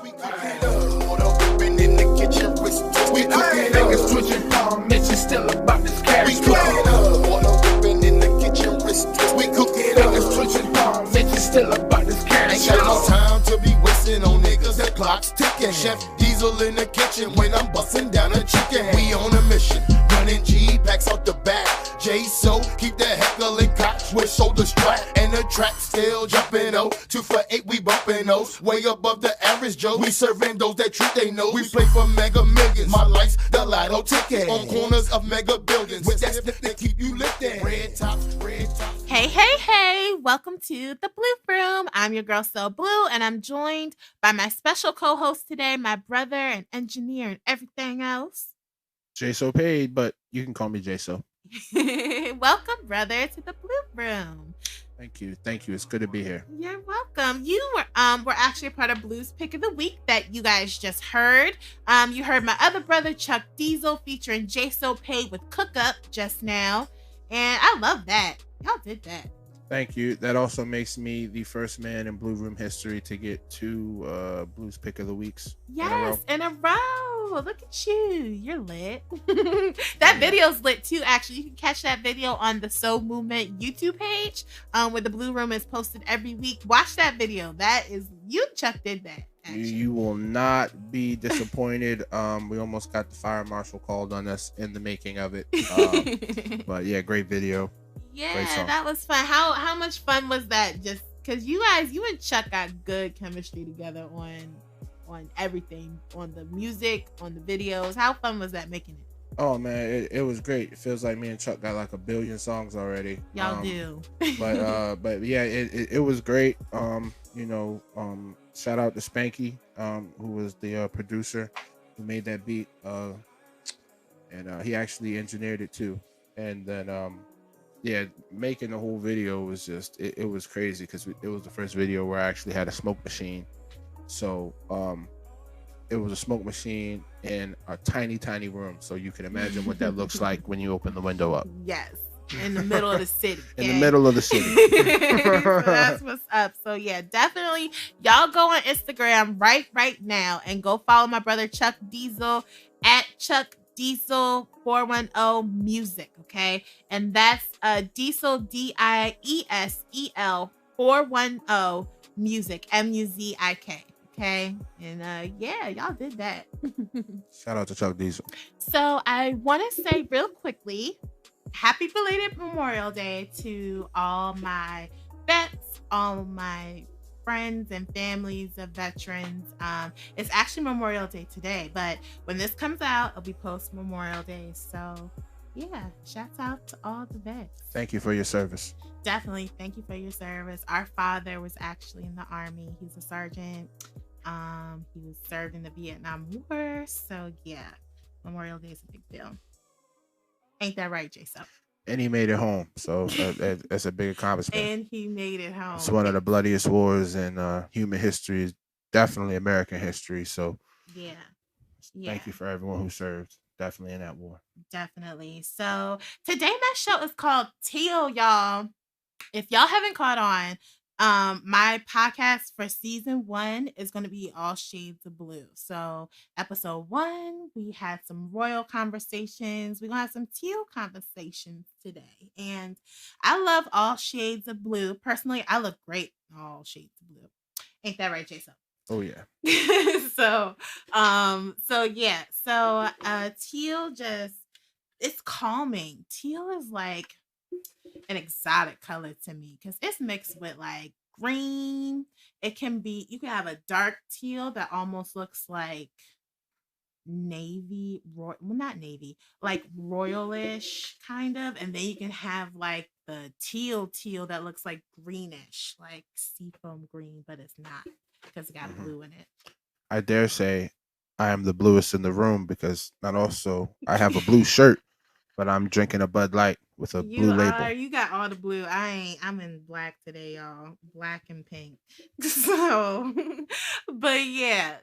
We cooking up, water whipping in the kitchen, wrist twist. We cooking niggas switching palm, bitches still about this cash. We cooking up, water whipping in the kitchen, wrist twist. We cooking niggas switching palm, bitches still about this cash. Ain't got no time to be wasting on niggas, the clock's ticking. Chef Diesel in the kitchen when I'm busting down a chicken. We on a mission, running G-packs out the back. J-So, keep the heckling cops with shoulder strap. And the track still jumping, 2 for 8, we bumping those. Way above the average Joe, we serving those that treat they know. We play for mega millions, my life's the lotto ticket. On corners of mega buildings, with that stick that keep you lifting. Red tops, red tops. Hey, welcome to the Blue Room. I'm your girl, So Blue, and I'm joined by my special co-host today, my brother and engineer and everything else. J-So paid, but you can call me J-So. Welcome, brother, to the Blue Room. Thank you. It's good to be here. You're welcome. You were actually a part of Blues Pick of the Week that you guys just heard. You heard my other brother, Chuk Diesel, featuring J-So Paid with Cook Up just now. And I love that. Y'all did that. Thank you. That also makes me the first man in Blue Room history to get 2 Blues Pick of the Weeks. Yes, in a row. Look at you. You're lit. That video's lit too, actually. You can catch that video on the Soul Movement YouTube page, where the Blue Room is posted every week. Watch that video. That is, you, Chuk, did that. You will not be disappointed. We almost got the fire marshal called on us in the making of it. But yeah, great video. Yeah, that was fun. How much fun was that? Just because you and Chuk got good chemistry together on everything, on the music, on the videos. How fun was that making it? Oh man, it was great. It feels like me and Chuk got like 1 billion songs already. Y'all do. but yeah, it was great. Shout out to Spanky, who was the producer who made that beat, and he actually engineered it too. And then making the whole video was just it was crazy because it was the first video where I actually had a smoke machine. So it was a smoke machine in a tiny room, so you can imagine what that looks like when you open the window up. Yes, in the middle of the city. In the middle of the city. So that's what's up. So yeah, definitely y'all go on Instagram right now and go follow my brother Chuk Diesel at Chuk Diesel 410 Music, okay? And that's Diesel DIESEL 410 Music MUZIK, okay? And yeah, y'all did that. Shout out to Chuk Diesel. So I want to say real quickly, happy belated Memorial Day to all my vets, all my friends and families of veterans. It's actually Memorial Day today, but when this comes out, it'll be post Memorial Day. So yeah, shouts out to all the vets. Thank you for your service. Definitely, thank you for your service. Our father was actually in the Army. He's a sergeant. He was served in the Vietnam War. So yeah, Memorial Day is a big deal. Ain't that right, J-So? And he made it home, so that's a big accomplishment. And he made it home. It's one of the bloodiest wars in human history, definitely American history. So yeah. Thank you for everyone who served, definitely in that war. Definitely. So today my show is called Teal, y'all. If y'all haven't caught on, my podcast for season 1 is going to be all shades of blue. So episode 1, we had some royal conversations. We're going to have some teal conversations today. And I love all shades of blue. Personally, I look great in all shades of blue. Ain't that right, J-So? Oh yeah. Teal it's calming. Teal is like an exotic color to me because it's mixed with like green. You can have a dark teal that almost looks like not navy, like royalish kind of, and then you can have like the teal that looks like greenish, like seafoam green, but it's not because it got blue in it. I dare say I am the bluest in the room because I have a blue shirt, but I'm drinking a Bud Light with a blue label. You got all the blue. I'm in black today, y'all. Black and pink. So, but yeah,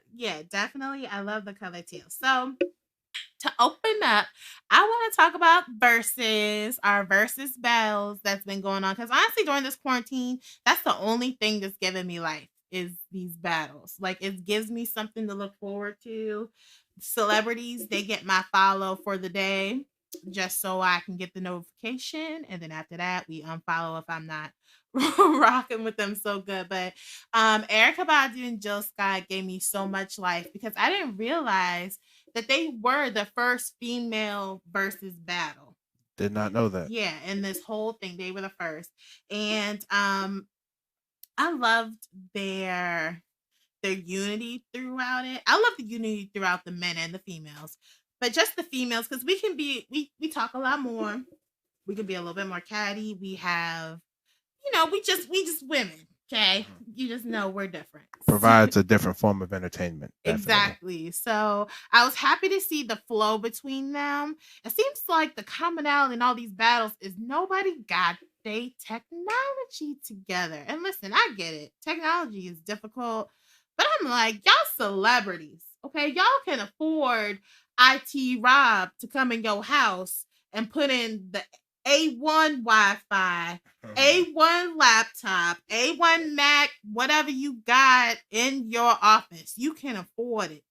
definitely. I love the color teal. So to open up, I want to talk about our versus battles that's been going on. Because honestly, during this quarantine, that's the only thing that's giving me life is these battles. Like, it gives me something to look forward to. Celebrities, they get my follow for the day just so I can get the notification, and then after that we unfollow if I'm not rocking with them so good. But Erica Badu and Jill Scott gave me so much life because I didn't realize that they were the first female versus battle. Did not know that. Yeah, in this whole thing, they were the first. And I loved their unity throughout it. I love the unity throughout the men and the females. But just the females, because we talk a lot more. We can be a little bit more catty. We have, we just women. Okay. You just know we're different. Provides a different form of entertainment. Definitely. Exactly. So I was happy to see the flow between them. It seems like the commonality in all these battles is nobody got their technology together. And listen, I get it. Technology is difficult. But I'm like, y'all celebrities. Okay. Y'all can afford IT Rob to come in your house and put in the A1 Wi-Fi, A1 laptop, A1 Mac, whatever you got in your office. You can afford it.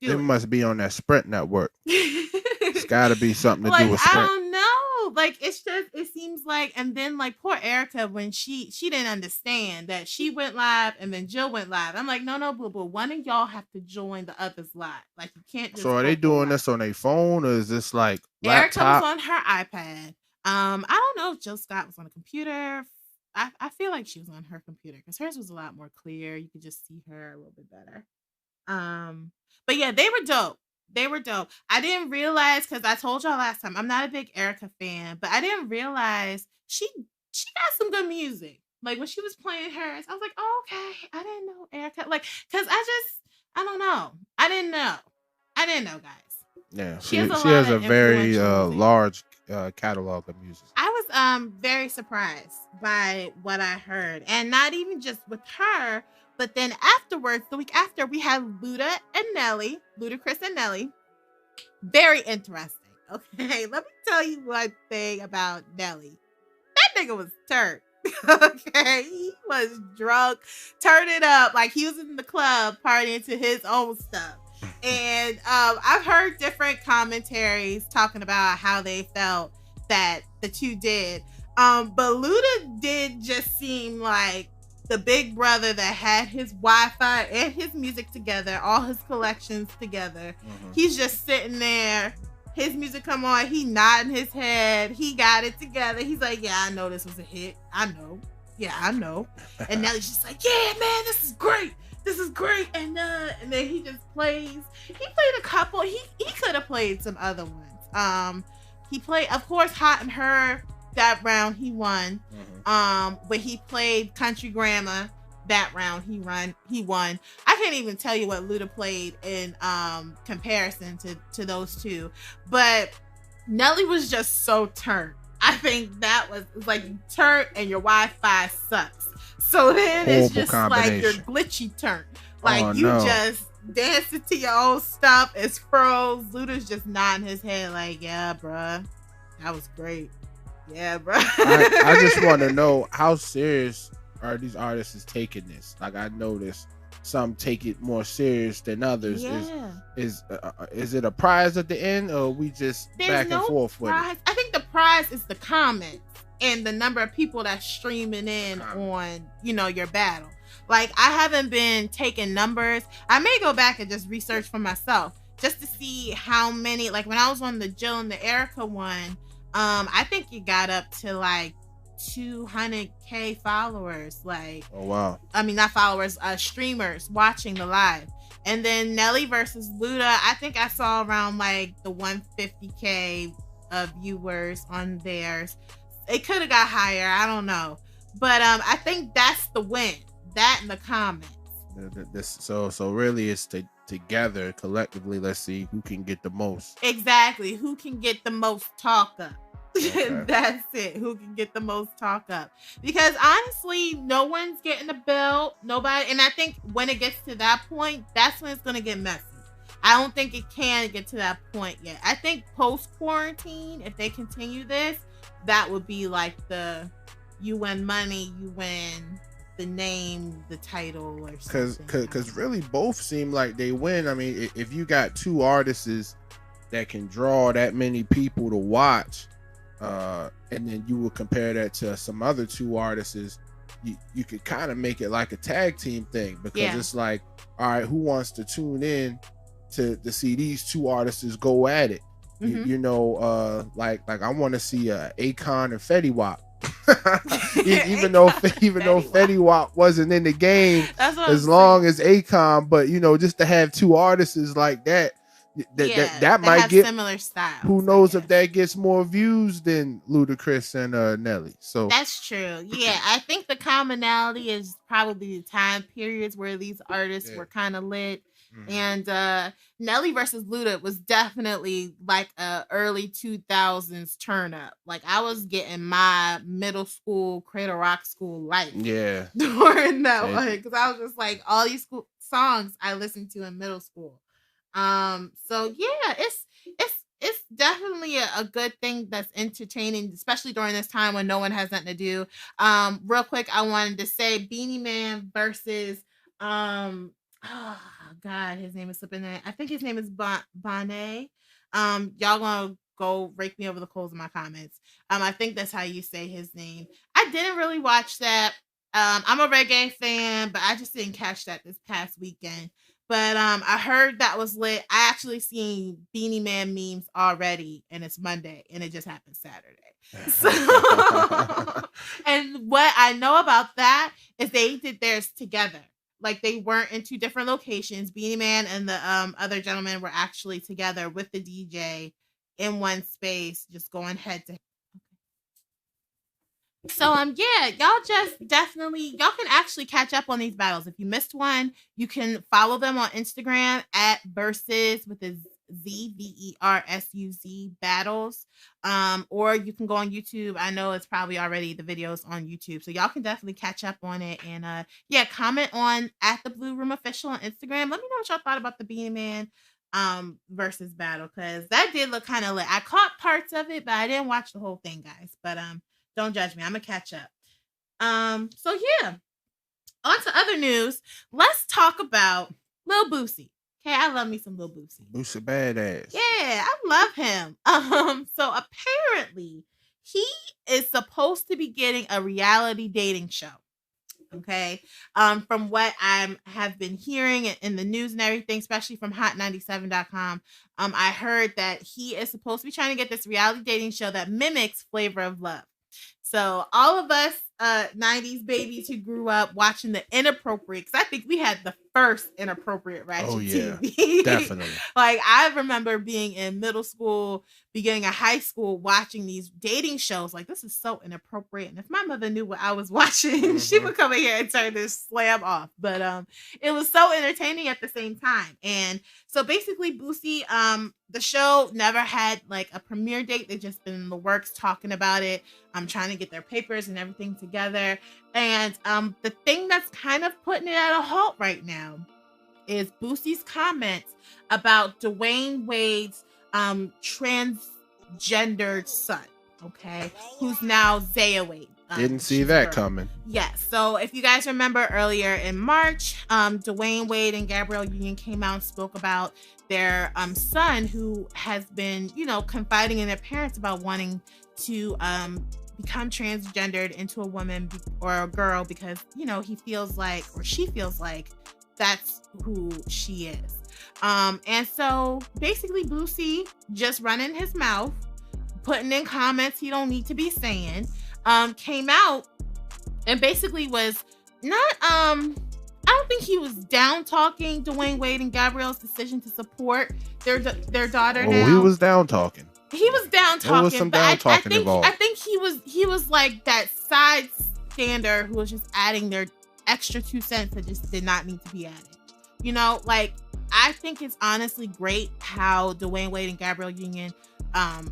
It must be on that Sprint network. It's got to be something to do with Sprint. I don't know. Like, it's just, it seems like, and then like poor Erica, when she didn't understand that she went live and then Jill went live. I'm like, no, boo boo. One of y'all have to join the other's live. Like, you can't just. So are they doing this on their phone, or is this like laptop? Erica was on her iPad. I don't know if Jill Scott was on a computer. I feel like she was on her computer because hers was a lot more clear. You could just see her a little bit better. But yeah, they were dope. They were dope. I didn't realize, because I told y'all last time, I'm not a big Erica fan, but I didn't realize she got some good music. Like, when she was playing hers, I was like, oh, okay, I didn't know Erica. Like, because I don't know. I didn't know, guys. Yeah, she has a very large catalog of music. I was very surprised by what I heard, and not even just with her, but then afterwards, the week after, we had Ludacris and Nelly. Very interesting. Okay, let me tell you one thing about Nelly. That nigga was turned. Okay, he was drunk, turned it up like he was in the club partying to his own stuff. And I've heard different commentaries talking about how they felt that the two did. But Luda did just seem like the big brother that had his Wi-Fi and his music together, all his collections together. Mm-hmm. He's just sitting there. His music come on. He nodding his head. He got it together. He's like, yeah, I know this was a hit. I know. Yeah, I know. And Nelly's just like, yeah, man, this is great. This is great. And then he just plays. He played a couple. He could have played some other ones. He played, of course, Hot and Her. That round he won. Mm-hmm. But he played Country Grammar. That round he won. I can't even tell you what Luda played in comparison to those two. But Nelly was just so turned. I think that was like turned and your Wi-Fi sucks. So then horrible it's just like your glitchy turn. Like just dancing to your own stuff. It's froze. Luda's just nodding his head like, yeah, bruh. That was great. Yeah, bruh. I just want to know, how serious are these artists taking this? Like, I noticed some take it more serious than others. Yeah. Is it a prize at the end, or we just back and forth with it? I think the prize is the comments and the number of people that's streaming in on, your battle. Like, I haven't been taking numbers. I may go back and just research for myself just to see how many. Like, when I was on the Jill and the Erica one, I think it got up to like 200K followers. Like, oh wow. I mean, not followers, streamers watching the live. And then Nelly versus Luda, I think I saw around like the 150K viewers on theirs. It could have got higher, I don't know. But I think that's the win. That and the comments. So really it's together collectively. Let's see who can get the most. Exactly. Who can get the most talk up. Okay. That's it. Who can get the most talk up? Because honestly, no one's getting a belt. Nobody. And I think when it gets to that point, that's when it's going to get messy. I don't think it can get to that point yet. I think post-quarantine, if they continue this, that would be like the you win money, you win the name, the title, or Cause something. really both seem like they win. I mean, if you got two artists that can draw that many people to watch, and then you would compare that to some other two artists, you could kind of make it like a tag team thing, because it's like, all right, who wants to tune in to see these two artists go at it? You know, like I want to see Akon and Fetty Wap. even though Fetty Wap wasn't in the game as long as Akon, but you know, just to have two artists like that, that might get similar styles. Who knows if that gets more views than Ludacris and Nelly? So that's true. Yeah, I think the commonality is probably the time periods where these artists were kind of lit. And Nelly versus Luda was definitely like a early 2000s turn up. Like I was getting my middle school Cradle Rock school life during that one, because I was just like, all these songs I listened to in middle school. So yeah, it's definitely a good thing that's entertaining, especially during this time when no one has nothing to do. Real quick, I wanted to say Beanie Man versus oh God, his name is slipping in. I think his name is Bonnet. Y'all gonna go rake me over the coals in my comments. I think that's how you say his name. I didn't really watch that. I'm a reggae fan, but I just didn't catch that this past weekend. But I heard that was lit. I actually seen Beanie Man memes already, and it's Monday, and it just happened Saturday. So, and what I know about that is they did theirs together. Like they weren't in two different locations. Beanie Man and the other gentleman were actually together with the DJ in one space, just going head to head. So yeah, y'all y'all can actually catch up on these battles. If you missed one, you can follow them on Instagram at Versus with a ZVERSUZ battles. Or you can go on YouTube. I know it's probably already the videos on YouTube. So y'all can definitely catch up on it. And comment on at the Blue Room Official on Instagram. Let me know what y'all thought about the Beanie Man versus battle, because that did look kind of lit. I caught parts of it, but I didn't watch the whole thing, guys. But don't judge me. I'm gonna catch up. So yeah. On to other news. Let's talk about Lil Boosie. Okay, I love me some Lil Boosie. Boosie badass. Yeah, I love him. So apparently he is supposed to be getting a reality dating show. Okay. From what I have been hearing in the news and everything, especially from hot97.com, I heard that he is supposed to be trying to get this reality dating show that mimics Flavor of Love. So all of us 90s babies who grew up watching the Inappropriate, because I think we had the first Inappropriate Ratchet TV. Definitely. Like I remember being in middle school, beginning of high school, watching these dating shows. Like, this is so inappropriate. And if my mother knew what I was watching, she would come in here and turn this slam off. But it was so entertaining at the same time. And so basically Boosie, the show never had like a premiere date. They've just been in the works talking about it. I'm trying to get their papers and everything together. And the thing that's kind of putting it at a halt right now is Boosie's comments about Dwayne Wade's transgendered son, okay, who's now Zaya Wade. Didn't see that coming. Yes. So if you guys remember earlier in March, Dwayne Wade and Gabrielle Union came out and spoke about their son, who has been, confiding in their parents about wanting to become transgendered into a woman or a girl because, he feels like, or she feels like, that's who she is. And so basically Boosie just running his mouth, putting in comments he don't need to be saying, came out and basically was not, I don't think he was down talking Dwayne Wade and Gabrielle's decision to support their daughter. Oh, he was down talking. He was down talking. There was some down talking involved. I think he was like that side stander who was just adding their extra 2 cents that just did not need to be added. Like, I think it's honestly great how Dwayne Wade and Gabrielle Union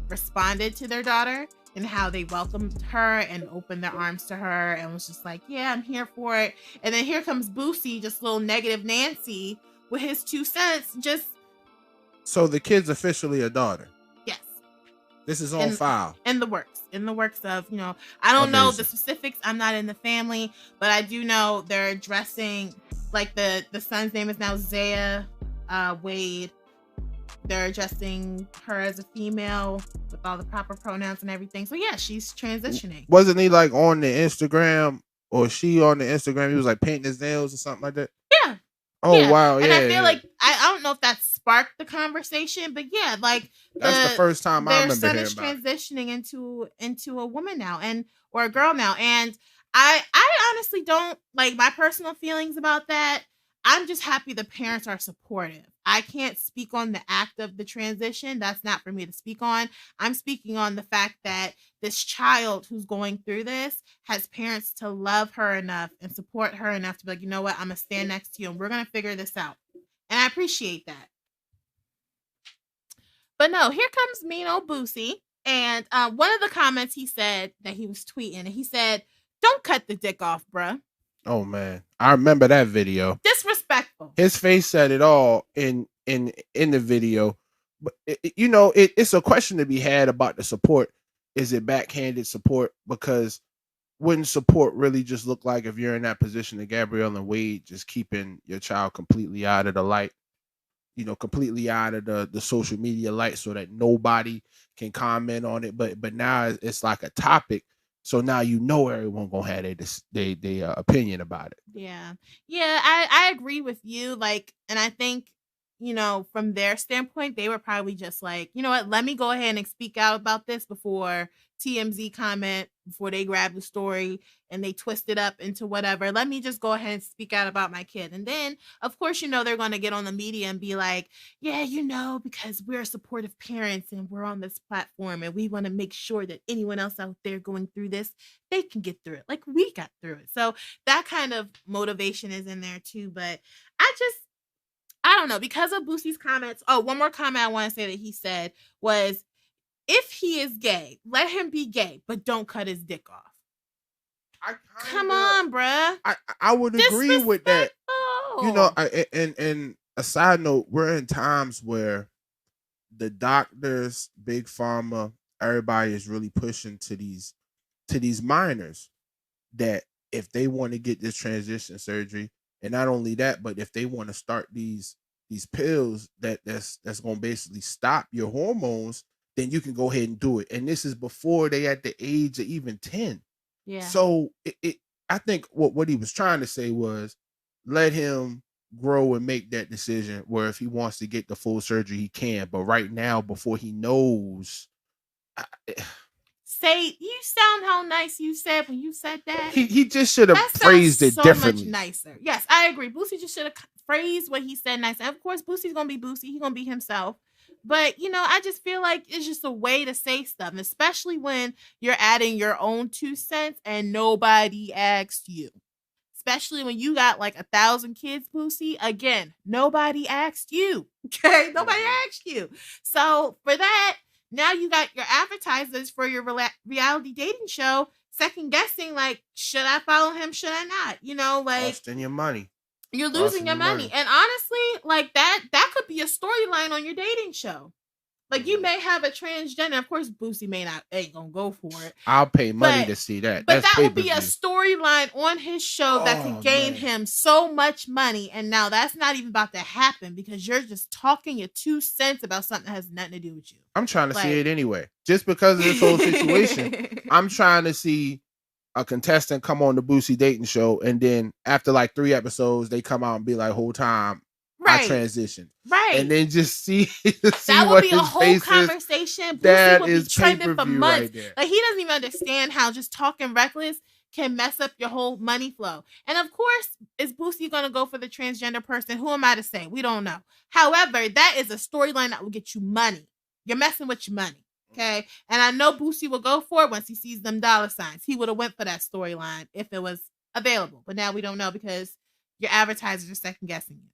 responded to their daughter and how they welcomed her and opened their arms to her and was just like, yeah, I'm here for it. And then here comes Boosie, just little negative Nancy with his 2 cents. Just so the kid's officially a daughter. Yes. This is on file. In the works of, I don't know the Amazing. specifics. I'm not in the family, but I do know they're addressing, like, the son's name is now Zaya Wade. They're addressing her as a female with all the proper pronouns and everything. So yeah, she's transitioning. Wasn't he like on the Instagram, or she on the Instagram? He was like painting his nails or something like that. Yeah. Oh yeah. wow! And yeah, I feel like I don't know if that sparked the conversation, but yeah, like that's the first time I remember hearing about it. Their son is transitioning into a woman now, or a girl now, and I honestly don't like, my personal feelings about that. I'm just happy the parents are supportive. I can't speak on the act of the transition. That's not for me to speak on. I'm speaking on the fact that this child who's going through this has parents to love her enough and support her enough to be like, you know what, I'm going to stand next to you and we're going to figure this out. And I appreciate that. But no, here comes mean old Boosie. And one of the comments he said that he was tweeting, and he said, "Don't cut the dick off, bruh." Oh man, I remember that video. Disrespectful. His face said it all in the video. But it's a question to be had about the support. Is it backhanded support? Because wouldn't support really just look like if you're in that position of Gabrielle and Wade, just keeping your child completely out of the light, completely out of the social media light, so that nobody can comment on it. But now it's like a topic. So now everyone gonna have their opinion about it. Yeah, I agree with you. Like, and I think, from their standpoint, they were probably just like, you know what, let me go ahead and speak out about this before TMZ comment, before they grab the story and they twist it up into whatever. Let me just go ahead and speak out about my kid. And then, of course, they're going to get on the media and be like, yeah, because we're supportive parents and we're on this platform and we want to make sure that anyone else out there going through this, they can get through it like we got through it. So that kind of motivation is in there too. But I don't know, because of Boosie's comments. Oh, one more comment I want to say that he said was, if he is gay, let him be gay, but don't cut his dick off. Come on, bruh. I would agree with that. And a side note, we're in times where the doctors, big pharma, everybody is really pushing to these minors that if they want to get this transition surgery, and not only that, but if they want to start these pills that's going to basically stop your hormones, then you can go ahead and do it. And this is before they at the age of even 10. Yeah. So I think what he was trying to say was, let him grow and make that decision, where if he wants to get the full surgery, he can. But right now, before he knows, you sound how nice you said when you said that. He just should have phrased it differently. Much nicer. Yes, I agree. Boosie just should have phrased what he said nice. And of course, Boosie's gonna be Boosie. He's gonna be himself. But I just feel like it's just a way to say stuff, especially when you're adding your own 2 cents and nobody asked you. Especially when you got like 1,000 kids, Boosie. Again, nobody asked you. Okay, nobody asked you. So for that, now you got your advertisers for your reality dating show second guessing, like, should I follow him? Should I not? Costing your money. You're losing your money. And honestly, like that could be a storyline on your dating show. Like, you may have a transgender. Of course, Boosie ain't gonna go for it. I'll pay money to see that. But that would be a storyline on his show that could gain him so much money. And now that's not even about to happen because you're just talking your 2 cents about something that has nothing to do with you. I'm trying to see it anyway. Just because of this whole situation, I'm trying to see a contestant come on the Boosie dating show, and then after like 3 episodes, they come out and be like, whole time I transitioned. Right. And then just see that would be a whole conversation. Boosie would be trending for months. Right, like, he doesn't even understand how just talking reckless can mess up your whole money flow. And of course, is Boosie going to go for the transgender person? Who am I to say? We don't know. However, that is a storyline that will get you money. You're messing with your money. Okay. And I know Boosie will go for it once he sees them dollar signs. He would have went for that storyline if it was available. But now we don't know because your advertisers are second guessing you.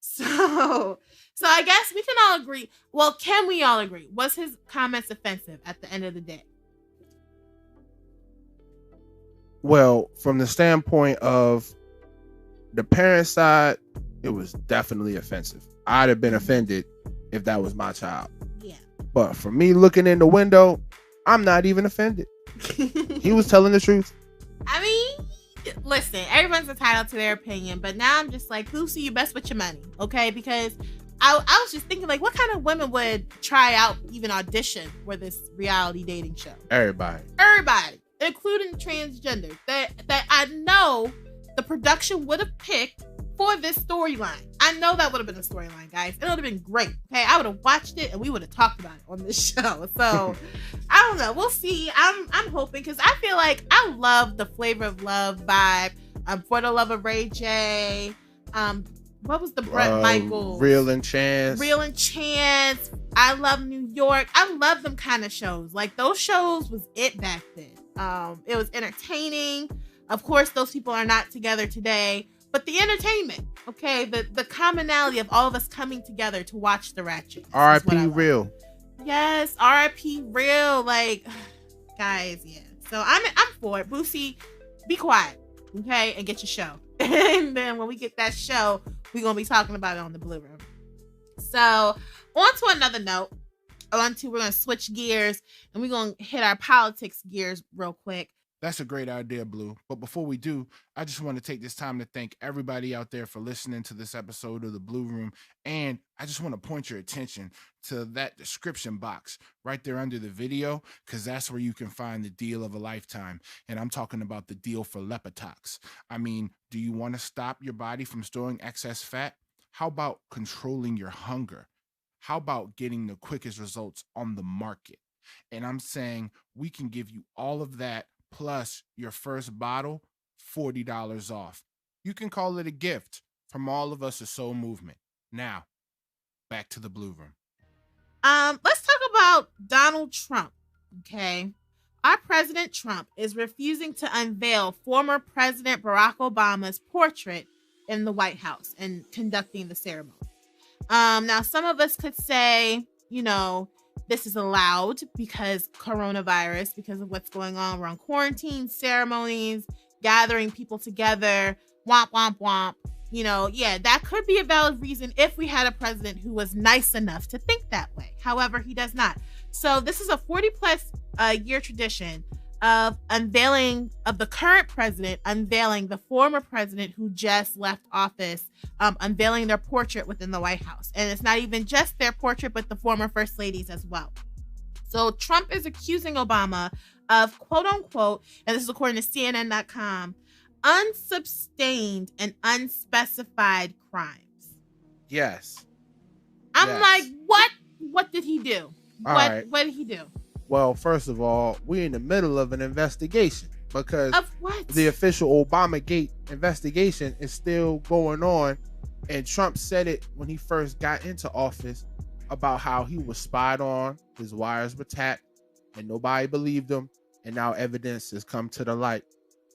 So I guess we can all agree. Well, can we all agree? Was his comments offensive at the end of the day? Well, from the standpoint of the parent side, it was definitely offensive. I'd have been offended if that was my child. Yeah. But for me looking in the window, I'm not even offended. He was telling the truth. I mean, listen, everyone's entitled to their opinion, but now I'm just like, Boosie, you best with your money, okay? Because I was just thinking, like, what kind of women would try out, even audition for this reality dating show? Everybody, including transgender, that I know the production would have picked for this storyline. I know that would have been a storyline, guys. It would have been great. Okay, I would have watched it and we would have talked about it on this show. So I don't know. We'll see. I'm hoping, because I feel like I love the Flavor of Love vibe. For the Love of Ray J. What was the Bret Michaels? Real and Chance. I love New York. I love them kind of shows. Like, those shows was it back then. It was entertaining. Of course, those people are not together today. But the entertainment, okay, the commonality of all of us coming together to watch the Ratchet. R.I.P. Real. Yes, R.I.P. Real. Like, guys, yeah. So I'm for it. Boosie, be quiet, okay, and get your show. And then when we get that show, we're gonna be talking about it on the Blue Room. So on to another note. We're gonna switch gears and we're gonna hit our politics gears real quick. That's a great idea, Blue. But before we do, I just want to take this time to thank everybody out there for listening to this episode of the Blue Room. And I just want to point your attention to that description box right there under the video, because that's where you can find the deal of a lifetime. And I'm talking about the deal for Lipotox. I mean, do you want to stop your body from storing excess fat? How about controlling your hunger? How about getting the quickest results on the market? And I'm saying we can give you all of that, plus your first bottle, $40 off. You can call it a gift from all of us at Soul Movement. Now, back to the Blue Room. Let's talk about Donald Trump, okay? Our President Trump is refusing to unveil former President Barack Obama's portrait in the White House and conducting the ceremony. Now, some of us could say, you know, this is allowed because coronavirus, because of what's going on. We're on quarantine, ceremonies, gathering people together, womp, womp, womp. You know, yeah, that could be a valid reason if we had a president who was nice enough to think that way. However, he does not. So this is a 40-plus year tradition of unveiling, of the current president unveiling the former president who just left office, unveiling their portrait within the White House. And it's not even just their portrait, but the former first ladies as well. So Trump is accusing Obama of, quote unquote, and this is according to CNN.com, unsustained and unspecified crimes. Yes. I'm like, what? What did he do? What did he do? Well, first of all, we're in the middle of an investigation because of what? The official Obamagate investigation is still going on. And Trump said it when he first got into office about how he was spied on, his wires were tapped, and nobody believed him. And now evidence has come to the light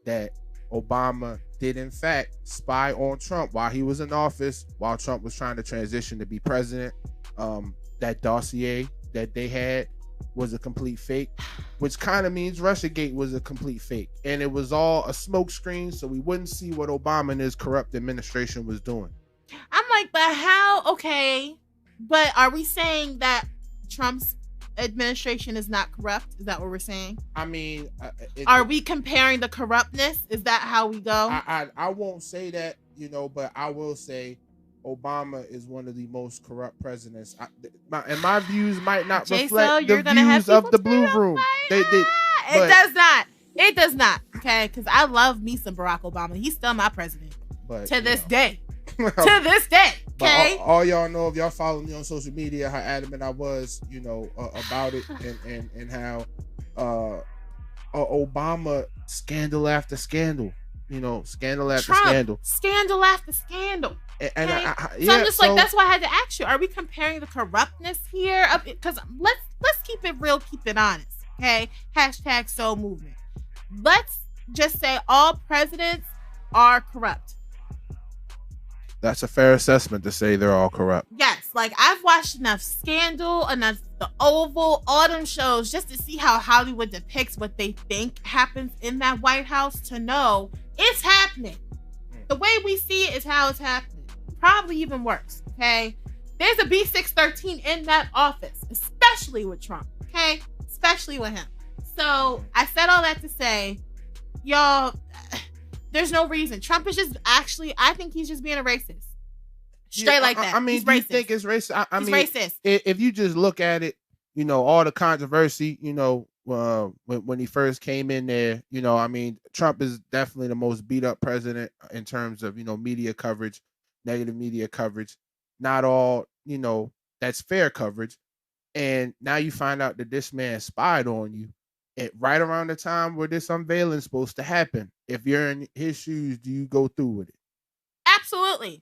that Obama did in fact spy on Trump while he was in office, while Trump was trying to transition to be president. That dossier that they had was a complete fake, which kind of means Russiagate was a complete fake, and it was all a smokescreen so we wouldn't see what Obama and his corrupt administration was doing. I'm like, but how? Okay, but are we saying that Trump's administration is not corrupt? Is that what we're saying? I mean, are we comparing the corruptness? Is that how we go? I won't say that, you know, but I will say Obama is one of the most corrupt presidents. And my views might not reflect the views of the Blue Room. It does not. Okay, because I love me some Barack Obama. He's still my president. But to this day. To this day. Okay. All y'all know, if y'all follow me on social media, how adamant I was, you know, about it, and how Obama scandal after scandal. You know, scandal after scandal. Scandal after scandal. And okay? So I'm just like, that's why I had to ask you, are we comparing the corruptness here? Because let's keep it real, keep it honest. Okay? Hashtag Soul Movement. Let's just say all presidents are corrupt. That's a fair assessment to say they're all corrupt. Yes, like I've watched enough Scandal, enough The Oval, all them shows just to see how Hollywood depicts what they think happens in that White House to know it's happening. The way we see it is how it's happening. Probably even worse, okay? There's a B613 in that office, especially especially with Trump. Okay, especially with him. So I said all that to say, y'all, there's no reason. Trump is just actually, I think he's just being a racist. Straight like that. I mean, he's do you racist. think it's racist? I He's mean, racist. If you just look at it, you know, all the controversy, you know, when he first came in there, you know, I mean, Trump is definitely the most beat up president in terms of, you know, media coverage, negative media coverage. Not all, you know, that's fair coverage. And now you find out that this man spied on you right around the time where this unveiling is supposed to happen. If you're in his shoes, do you go through with it? Absolutely.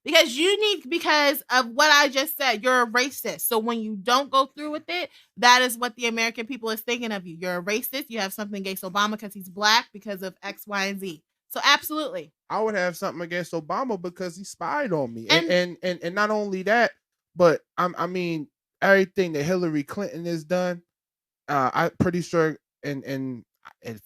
Because of what I just said, you're a racist. So when you don't go through with it, that is what the American people is thinking of you. You're a racist. You have something against Obama because he's black because of X, Y, and Z. So absolutely. I would have something against Obama because he spied on me. And not only that, but I mean, everything that Hillary Clinton has done, I'm pretty sure, and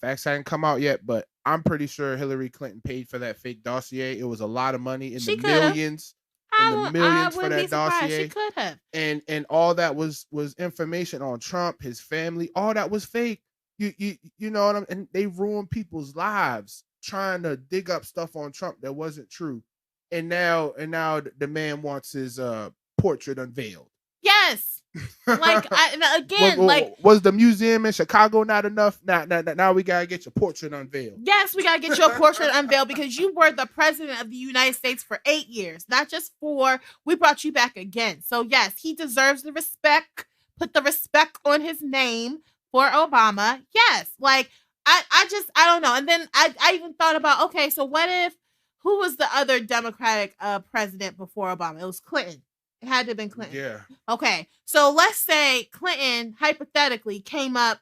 facts hadn't come out yet, but I'm pretty sure Hillary Clinton paid for that fake dossier. It was a lot of money in the millions for that dossier. She could have. And all that was information on Trump, his family. All that was fake. You know what I mean? And they ruined people's lives trying to dig up stuff on Trump that wasn't true. And now the man wants his portrait unveiled. Yes. Like was the museum in Chicago not enough? Now we gotta get your portrait unveiled. Yes, we gotta get your portrait unveiled because you were the president of the United States for 8 years, not just 4. We brought you back again. So yes, he deserves the respect. Put the respect on his name for Obama. Yes, like I don't know. And then I even thought about, okay, so who was the other Democratic president before Obama? It was Clinton. It had to have been Clinton. Yeah. Okay. So let's say Clinton hypothetically came up,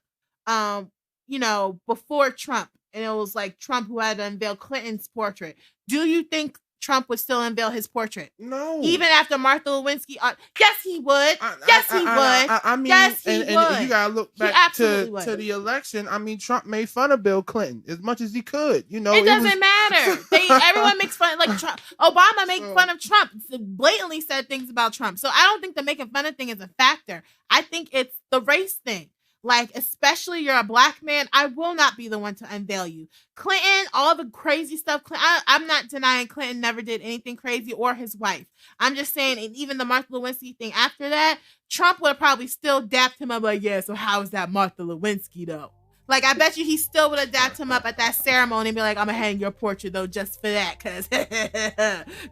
you know, before Trump, and it was like Trump who had to unveil Clinton's portrait. Do you think Trump would still unveil his portrait? No. Even after Martha Lewinsky? Yes, he would. Yes, he would. I mean, yes, he would. And you gotta look back to the election. I mean, Trump made fun of Bill Clinton as much as he could. You know, it doesn't matter. Everyone makes fun. Like Trump, Obama made fun of Trump. Blatantly said things about Trump. So I don't think the making fun of thing is a factor. I think it's the race thing. Like, especially you're a black man, I will not be the one to unveil you. Clinton, all the crazy stuff. I'm not denying Clinton never did anything crazy, or his wife. I'm just saying, and even the Martha Lewinsky thing after that, Trump would have probably still dapped him up like, yeah, so how is that Martha Lewinsky though? Like, I bet you he still would have dapped him up at that ceremony and be like, I'm going to hang your portrait, though, just for that, because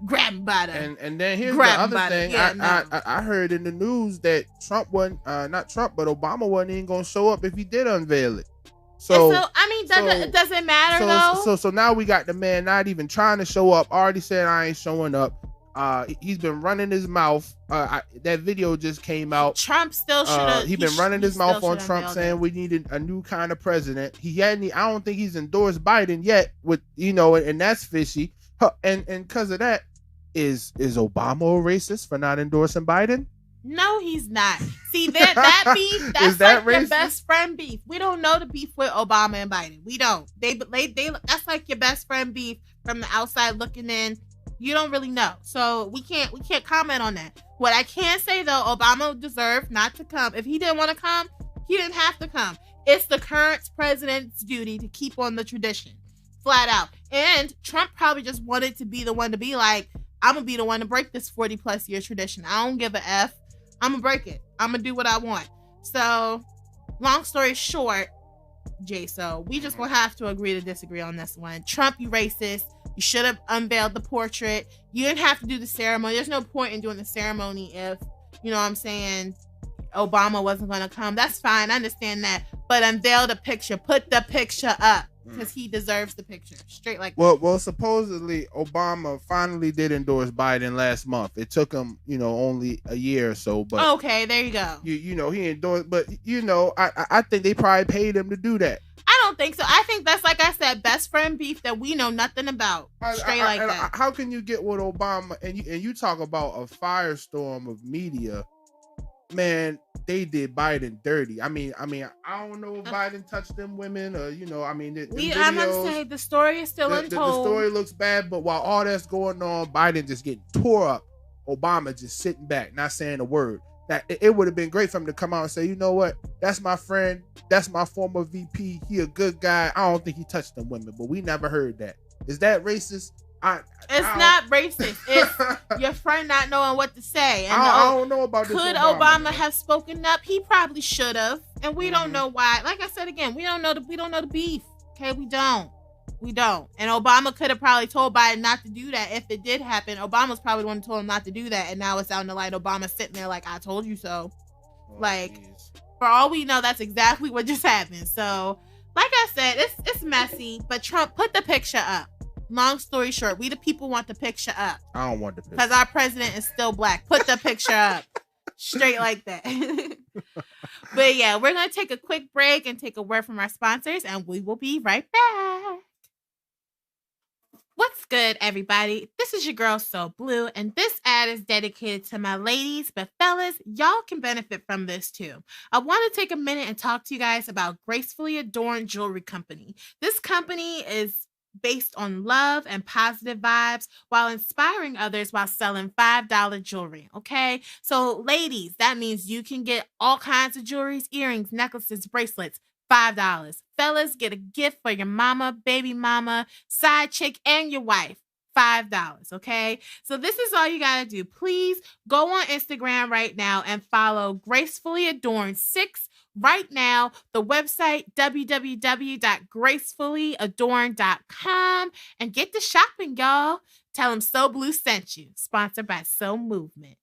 grab him by the... And then here's the other thing. I heard in the news that Trump wasn't, not Trump, but Obama wasn't even going to show up if he did unveil it. So I mean, it doesn't matter, though. So now we got the man not even trying to show up, already said, I ain't showing up. He's been running his mouth. That video just came out. Trump still should have. He's been running his mouth on Trump, saying we needed a new kind of president. I don't think he's endorsed Biden yet. With and that's fishy. And because of that, is Obama a racist for not endorsing Biden? No, he's not. See that beef. That's like your best friend beef. We don't know the beef with Obama and Biden. We don't. They that's like your best friend beef from the outside looking in. You don't really know. So we can't comment on that. What I can say though, Obama deserved not to come. If he didn't want to come, he didn't have to come. It's the current president's duty to keep on the tradition. Flat out. And Trump probably just wanted to be the one to be like, I'm going to be the one to break this 40 plus year tradition. I don't give a F. I'm going to break it. I'm going to do what I want. So long story short, so we just going to have to agree to disagree on this one. Trump, you racist. You should have unveiled the portrait. You didn't have to do the ceremony. There's no point in doing the ceremony if, you know what I'm saying, Obama wasn't going to come. That's fine. I understand that. But unveil the picture. Put the picture up. Because he deserves the picture. Straight like that. Well, supposedly Obama finally did endorse Biden last month. It took him, only a year or so. But okay, there you go. He endorsed, but I think they probably paid him to do that. I don't think so. I think that's, like I said, best friend beef that we know nothing about. Straight like that. How can you get with Obama and you talk about a firestorm of media? Man, they did Biden dirty. I mean, I don't know if Biden touched them women or, I'm gonna say the story is still untold. The story looks bad, but while all that's going on, Biden just getting tore up. Obama just sitting back, not saying a word. that it would have been great for him to come out and say, you know what, that's my friend, that's my former VP, he a good guy. I don't think he touched them women, but we never heard that. Is that racist? It's not racist. It's your friend not knowing what to say. And I don't know about this. Could Obama have spoken up? He probably should have, and we don't know why. Like I said again, we don't know the beef. Okay, we don't. And Obama could have probably told Biden not to do that if it did happen. Obama's probably the one who told him not to do that, and now it's out in the light. Obama sitting there like, I told you so. Geez. For all we know, that's exactly what just happened. So, like I said, it's messy, but Trump put the picture up. Long story short, we the people want the picture up. I don't want the picture. Because our president is still black. Put the picture up. Straight like that. But yeah, we're going to take a quick break and take a word from our sponsors, and we will be right back. What's good, everybody? This is your girl, So Blue, and this ad is dedicated to my ladies, but fellas, y'all can benefit from this too. I want to take a minute and talk to you guys about Gracefully Adorned Jewelry Company. This company is based on love and positive vibes while inspiring others while selling $5 jewelry, okay? So, ladies, that means you can get all kinds of jewelry, earrings, necklaces, bracelets, $5. Fellas, get a gift for your mama, baby mama, side chick, and your wife. $5, okay? So this is all you gotta do. Please go on Instagram right now and follow Gracefully Adorned 6 right now. The website, www.gracefullyadorned.com, and get to shopping, y'all. Tell them So Blue sent you. Sponsored by So Movement.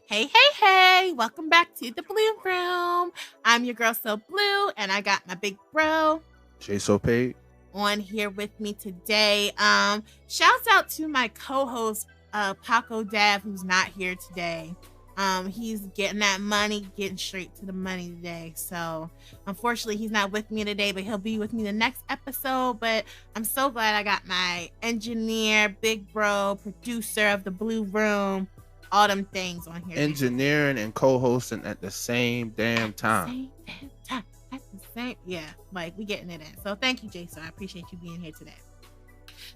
Hey, welcome back to the Blue Room. I'm your girl, So Blue, and I got my big bro, Jay So Paid, on here with me today. Shouts out to my co-host, Paco Dav, who's not here today. He's getting that money, getting straight to the money today. So, unfortunately, he's not with me today, but he'll be with me the next episode. But I'm so glad I got my engineer, big bro, producer of the Blue Room, all them things on here. Engineering and co-hosting at the same damn time. Yeah, like we getting it in. So thank you, Jason. I appreciate you being here today.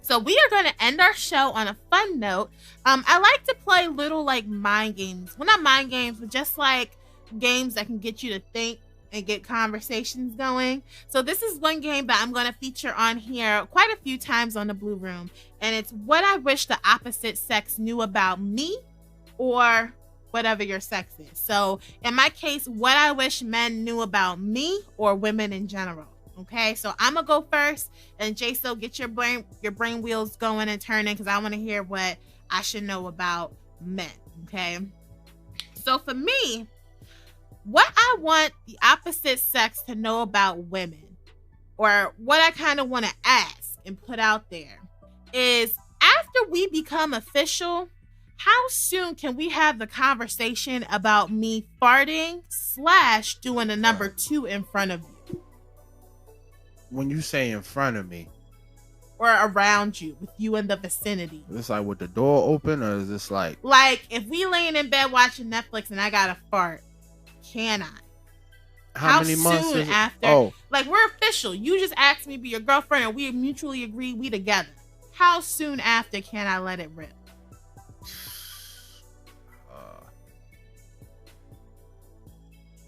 So we are going to end our show on a fun note. I like to play little like mind games. Well, not mind games, but just like games that can get you to think and get conversations going. So this is one game that I'm going to feature on here quite a few times on the Blue Room. And it's what I wish the opposite sex knew about me, or whatever your sex is. So in my case, what I wish men knew about me or women in general. Okay, so I'm gonna go first, and Jaso, get your brain wheels going and turning, because I want to hear what I should know about men. Okay, so for me, what I want the opposite sex to know about women, or what I kind of want to ask and put out there, is after we become official, how soon can we have the conversation about me farting / doing a number 2 in front of you? When you say in front of me, or around you, with you in the vicinity. Is this like with the door open, or is this like if we laying in bed watching Netflix and I got a fart, can I? How many months soon is it? after? Oh, like we're official. You just asked me to be your girlfriend, and we mutually agree we together. How soon after can I let it rip?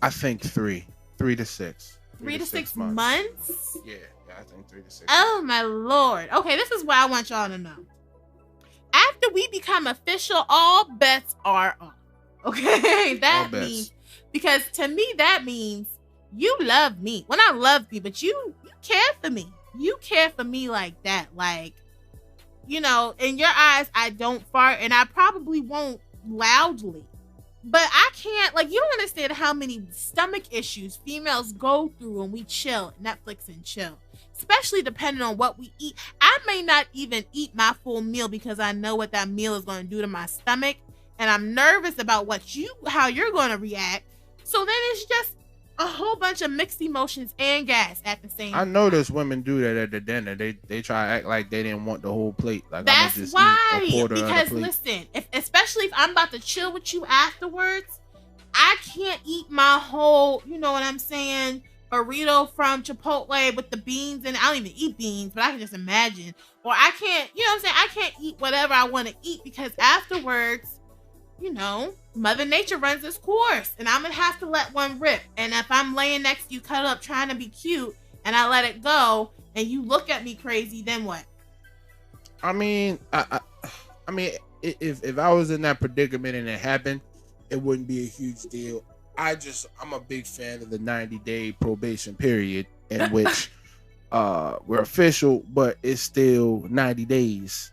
I think 3 to 6. 3 to 6 months? Yeah, I think 3 to 6. Oh my Lord. Okay, this is what I want y'all to know. After we become official, all bets are off. Okay, that means, because to me that means you love me. Well, not love me, but you care for me. You care for me like that. Like, you know, in your eyes, I don't fart, and I probably won't loudly. But I can't, like, you don't understand how many stomach issues females go through when we chill, Netflix and chill. Especially depending on what we eat. I may not even eat my full meal because I know what that meal is going to do to my stomach. And I'm nervous about how you're going to react. So then it's just a whole bunch of mixed emotions and gas at the same time. I notice women do that at the dinner. They try to act like they didn't want the whole plate. Like, that's just why. Eat a quarter because of the plate. Listen, especially if I'm about to chill with you afterwards, I can't eat my whole, you know what I'm saying, burrito from Chipotle with the beans, and I don't even eat beans, but I can just imagine. Or I can't, you know what I'm saying, I can't eat whatever I want to eat, because afterwards you know, Mother Nature runs its course, and I'm gonna have to let one rip. And if I'm laying next to you, cuddled up, trying to be cute, and I let it go, and you look at me crazy, then what? I mean, I mean, if I was in that predicament and it happened, it wouldn't be a huge deal. I'm a big fan of the 90-day probation period in which we're official, but it's still 90 days.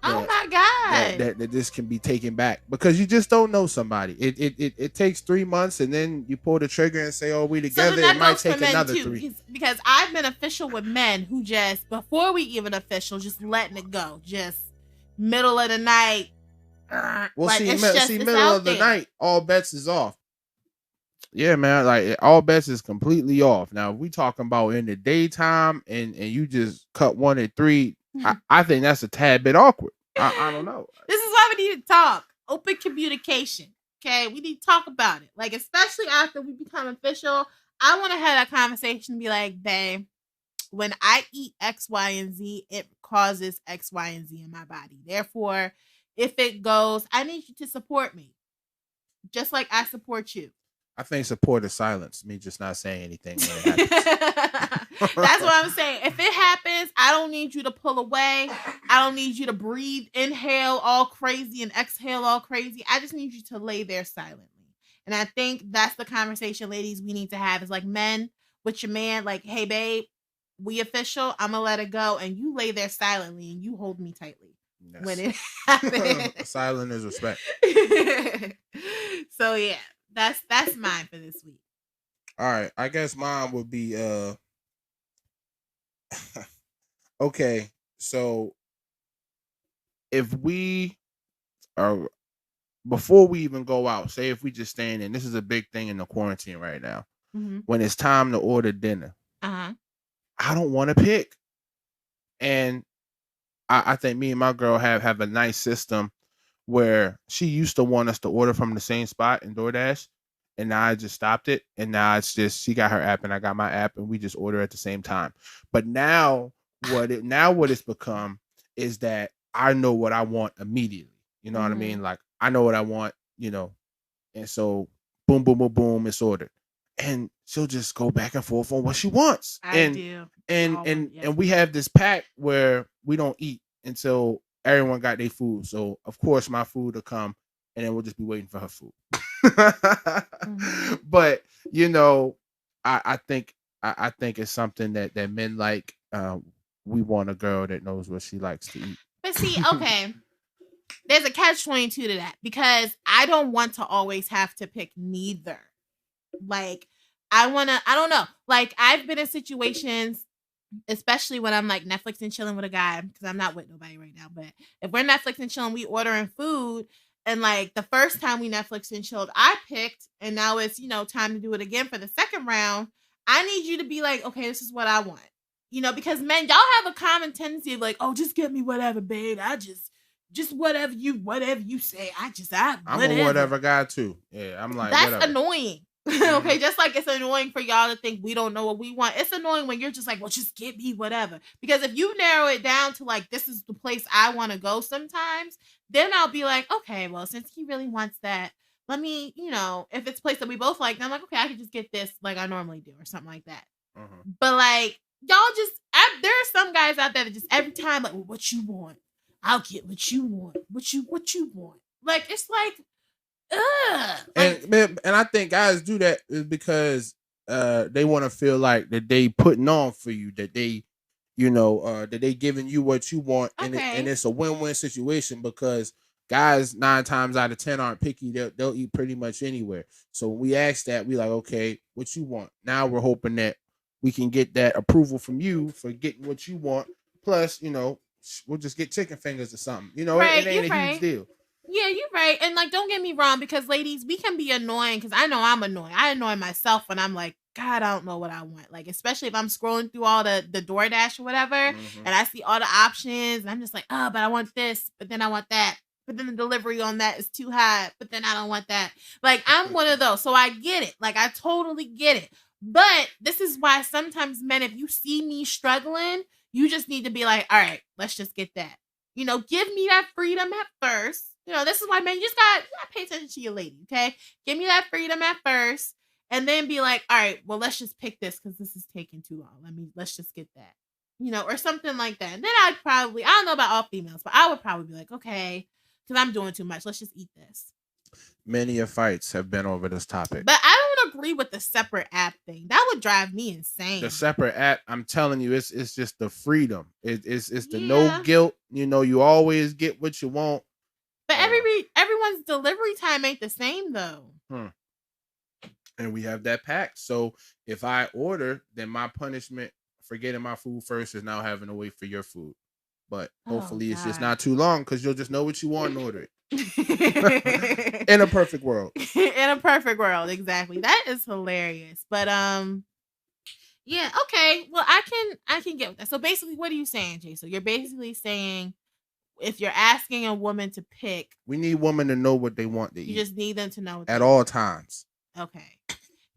Oh my God. That this can be taken back, because you just don't know somebody. It takes 3 months, and then you pull the trigger and say, "Oh, we together." So it might take another 3. Because I've been official with men who just, before we even official, just letting it go, just middle of the night. Well, like, middle of the night, all bets is off. Yeah, man, like all bets is completely off. Now, if we talking about in the daytime and you just cut 1 at 3. I think that's a tad bit awkward. I don't know. This is why we need to talk. Open communication. Okay, we need to talk about it. Like, especially after we become official, I want to have that conversation and be like, babe, when I eat X, Y, and Z, it causes X, Y, and Z in my body. Therefore, if it goes, I need you to support me, just like I support you. I think support is silence. Me just not saying anything when it happens. That's what I'm saying. If it happens, I don't need you to pull away. I don't need you to breathe, inhale all crazy and exhale all crazy. I just need you to lay there silently. And I think that's the conversation, ladies, we need to have. Is like, men with your man, like, hey, babe, we official. I'm going to let it go. And you lay there silently and you hold me tightly. Yes. When it happens. Silent is respect. So, yeah. That's mine for this week. All right, I guess mine would be okay. So if we are, before we even go out, say if we just staying in, this is a big thing in the quarantine right now. Mm-hmm. When it's time to order dinner, I don't want to pick, and I think me and my girl have a nice system where she used to want us to order from the same spot in DoorDash, and now I just stopped it. And now it's just, she got her app and I got my app, and we just order at the same time. But now what it's become is that I know what I want immediately. You know what I mean? Like, I know what I want, and so boom, boom, boom, boom, it's ordered. And she'll just go back and forth on what she wants. And we have this pact where we don't eat until everyone got their food. So of course my food will come, and then we'll just be waiting for her food. But I think it's something that men like. We want a girl that knows what she likes to eat. But see, okay, there's a catch-22 to that, because I don't want to always have to pick neither. Like, I don't know. Like, I've been in situations, especially when I'm like Netflix and chilling with a guy, because I'm not with nobody right now, but if we're Netflix and chilling, we ordering food, and like the first time we Netflix and chilled, I picked, and now it's, time to do it again for the second round. I need you to be like, okay, this is what I want. Because men, y'all have a common tendency of like, oh, just get me whatever, babe. I just whatever you say. I'm a whatever guy too. Yeah, I'm like, that's whatever. Annoying. Okay, just like it's annoying for y'all to think we don't know what we want. It's annoying when you're just like, well, just get me whatever. Because if you narrow it down to like, this is the place I want to go sometimes, then I'll be like, okay, well, since he really wants that, let me, if it's a place that we both like, then I'm like, okay, I can just get this like I normally do or something like that. But like, y'all just, there are some guys out there that just every time like, well, what you want? I'll get what you want. What you want? Like, it's like, and I think guys do that because they want to feel like that they putting on for you, that they that they giving you what you want, and it's a win-win situation, because guys 9 times out of 10 aren't picky. They'll eat pretty much anywhere. So when we ask that, we like, okay, what you want? Now we're hoping that we can get that approval from you for getting what you want. Plus, we'll just get chicken fingers or something. Right, it ain't a huge deal. Yeah, you're right. And like, don't get me wrong, because ladies, we can be annoying, because I know I'm annoying. I annoy myself when I'm like, God, I don't know what I want. Like, especially if I'm scrolling through all the DoorDash or whatever, and I see all the options, and I'm just like, oh, but I want this, but then I want that. But then the delivery on that is too high, but then I don't want that. Like, I'm one of those. So I get it. Like, I totally get it. But this is why sometimes men, if you see me struggling, you just need to be like, all right, let's just get that. Give me that freedom at first. You know, this is why, man, you gotta pay attention to your lady, okay? Give me that freedom at first, and then be like, all right, well, let's just pick this because this is taking too long. Let's just get that, you know, or something like that. And then I don't know about all females, but I would probably be like, okay, because I'm doing too much. Let's just eat this. Many of fights have been over this topic. But I don't agree with the separate app thing. That would drive me insane. The separate app, I'm telling you, it's just the freedom. It's the no guilt. You know, you always get what you want. But everyone's delivery time ain't the same though. And we have that pack. So if I order, then my punishment for getting my food first is now having to wait for your food. But hopefully it's just not too long because you'll just know what you want and order it. In a perfect world. In a perfect world, exactly. That is hilarious. But yeah, okay. Well, I can get with that. So basically, what are you saying, Jay? So you're basically saying if you're asking a woman to pick, we need women to know what they want to eat. You just need them to know at all times. Okay.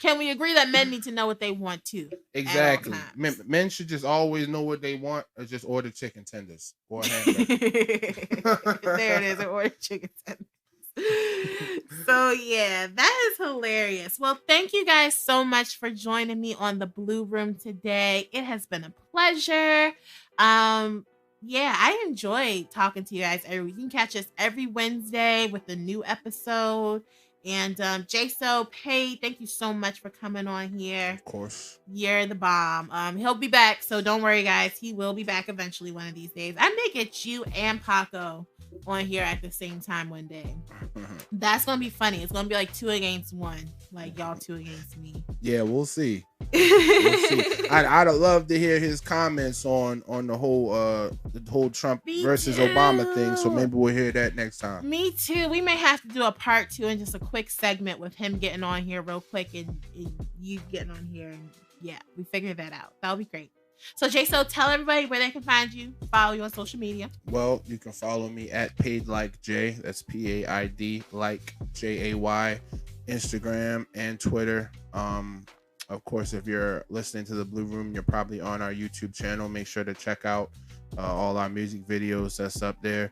Can we agree that men need to know what they want too? Exactly. Men should just always know what they want, or just order chicken tenders or a hamburger. There it is, order chicken tenders. So yeah, that is hilarious. Well, thank you guys so much for joining me on the Blue Room today. It has been a pleasure. Yeah, I enjoy talking to you guys every week. You can catch us every Wednesday with a new episode. And J-So, Pay, thank you so much for coming on here. Of course. You're the bomb. He'll be back, so don't worry, guys. He will be back eventually one of these days. I may get you and Paco on here at the same time one day. That's gonna be funny. It's gonna be like 2 against 1, like y'all 2 against me. Yeah, we'll see. We'll see. I'd love to hear his comments on the whole Trump versus Obama thing. So maybe we'll hear that next time. Me too. We may have to do a part 2 and just a quick segment with him getting on here real quick and you getting on here, and yeah, we figured that out. That'll be great. So J-So, tell everybody where they can find you, follow you on social media. Well, you can follow me at Paid Like Jay. That's PAID like JAY, Instagram and Twitter. Of course, if you're listening to the Blue Room, you're probably on our YouTube channel. Make sure to check out all our music videos that's up there.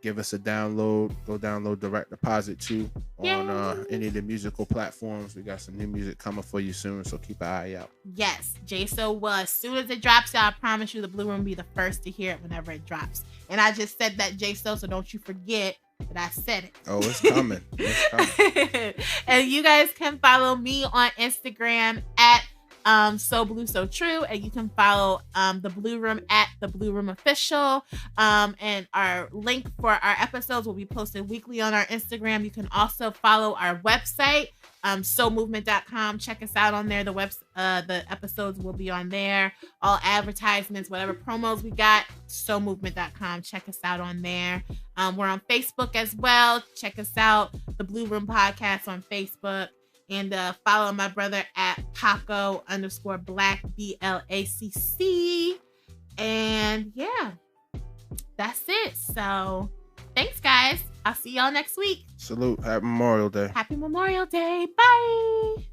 Give us a download. Go download Direct Deposit too on any of the musical platforms. We got some new music coming for you soon, so keep an eye out. Yes, J-So will. As soon as it drops, I promise you the Blue Room will be the first to hear it whenever it drops. And I just said that, J-So, so don't you forget that I said it. Oh, it's coming. It's coming. And you guys can follow me on Instagram at So Blue So True, and you can follow the Blue Room at the Blue Room Official. And our link for our episodes will be posted weekly on our Instagram. You can also follow our website, somovement.com. Check us out on there. The episodes will be on there. All advertisements, whatever promos we got, somovement.com. Check us out on there. We're on Facebook as well. Check us out, the Blue Room Podcast on Facebook. And follow my brother at Paco_Black BLACC. And yeah, that's it. So thanks, guys. I'll see y'all next week. Salute. Happy Memorial Day. Happy Memorial Day. Bye.